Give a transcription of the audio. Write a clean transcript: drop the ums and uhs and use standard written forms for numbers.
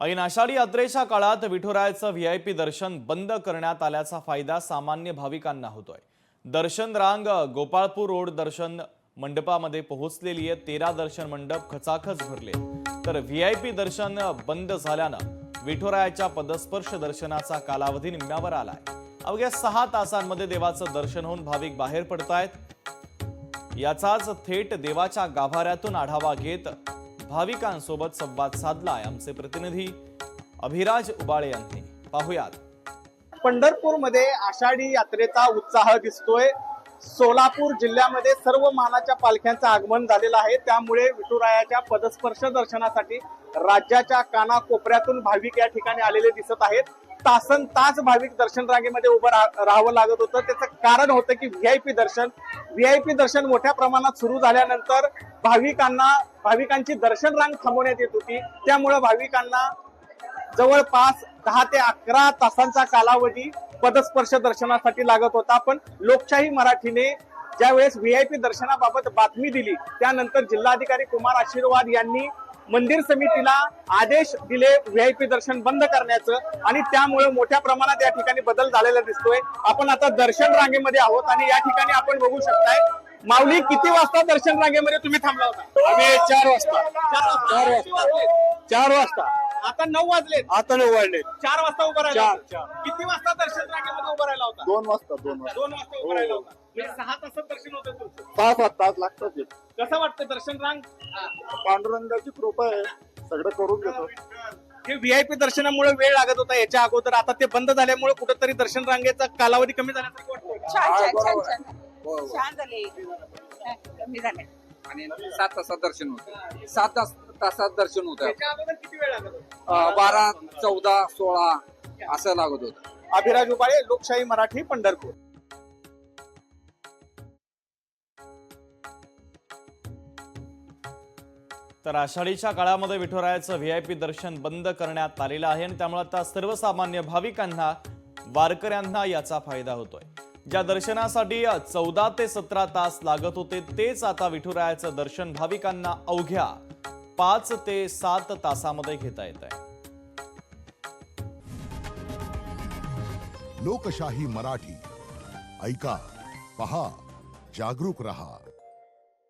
ऐन आषाढी यात्रेच्या काळात विठुरायाचं व्हीआयपी दर्शन बंद करण्यात आल्याचा फायदा सामान्य भाविकांना होतोय। दर्शन रांग गोपाळपूर रोड दर्शन मंडपामध्ये पोहोचलेली आहे। 13 दर्शन मंडप खचाखच भरले, तर व्हीआयपी दर्शन बंद झाल्यानं विठुरायाच्या पदस्पर्श दर्शनाचा कालावधी निम्म्यावर आलाय। अवघ्या 6 तासांमध्ये देवाचं दर्शन होऊन भाविक बाहेर पडतायत। याचाच थेट देवाच्या गाभाऱ्यातून आढावा घेत भाविकांसोबत संवाद साधलाय आमचे प्रतिनिधी अभिराज उबाळे यांनी। पाहुयात। पंढरपूरमध्ये आषाढी यात्रेचा उत्साह दिसतोय। सोलापूर जिल्ह्यामध्ये सर्व मानाच्या पालख्यांचं आगमन झालेलं आहे, त्यामुळे विठुरायाच्या पदस्पर्श दर्शनासाठी राज्याच्या कानाकोपऱ्यातून भाविक या ठिकाणी आलेले दिसत आहेत। तासन तास भाविक दर्शन रांगेमध्ये उभं राहावं लागत होतं। त्याचं कारण होतं की व्हीआयपी दर्शन मोठ्या प्रमाणात सुरू झाल्यानंतर भाविकांची दर्शन रांग थांबवण्यात येत होती, त्यामुळे भाविकांना जवळपास 10 ते 11 तासांचा कालावधी पदस्पर्श दर्शनासाठी लागत होता। पण लोकशाही मराठीने ज्यावेळेस व्हीआयपी दर्शनाबाबत बातमी दिली, त्यानंतर जिल्हाधिकारी कुमार आशीर्वाद यांनी मंदिर समितीला आदेश दिले व्हीआयपी दर्शन बंद करण्याचं, आणि त्यामुळे मोठ्या प्रमाणात या ठिकाणी बदल झालेला दिसतोय। आपण आता दर्शन रांगेमध्ये आहोत आणि या ठिकाणी आपण बघू शकताय। माऊली, किती वाजता दर्शन रांगेमध्ये तुम्ही थांबला होता? आम्ही 4 वाजता 4 वाजता। आता 9 वाजले। आता 9 वाजले। 4 वाजता उभं राहिला होता? 4 किती वाजता दर्शन रांगेमध्ये उभं राहिला होता? 2 वाजता 2 वाजता उभं राहिला होता। म्हणजे 6 तासात दर्शन होतं तुमचं? 6-7 तास लागतात। कसं वाटतं दर्शन रांग? पांडुरंगाची कृपा आहे, सगळं करून घेतो। हे व्हीआयपी दर्शनामुळे वेळ लागत होता याच्या अगोदर, आता ते बंद झाल्यामुळे कुठेतरी दर्शन रांगेचा कालावधी कमी झाल्यासारखं वाटतं? छान झाले, कमी झाले। आणि 7 तासात दर्शन होतं। 7 तासात दर्शन होतं। याच्या अगोदर किती वेळ लागत होता? 12, 14, 16 असं लागत होतं। अभिराज उबाळे, लोकशाही मराठी, पंढरपूर। तर आषाढीच्या काळामध्ये विठुरायाचं व्हीआयपी दर्शन बंद करण्यात आलेलं आहे आणि त्यामुळे आता सर्वसामान्य भाविकांना, वारकऱ्यांना याचा फायदा होतोय। ज्या दर्शनासाठी 14 ते 17 तास लागत होते, तेच आता विठुरायाचं दर्शन भाविकांना अवघ्या 5 ते 7 तासामध्ये घेता येत आहे। लोकशाही मराठी ऐका, पहा, जागरूक रहा।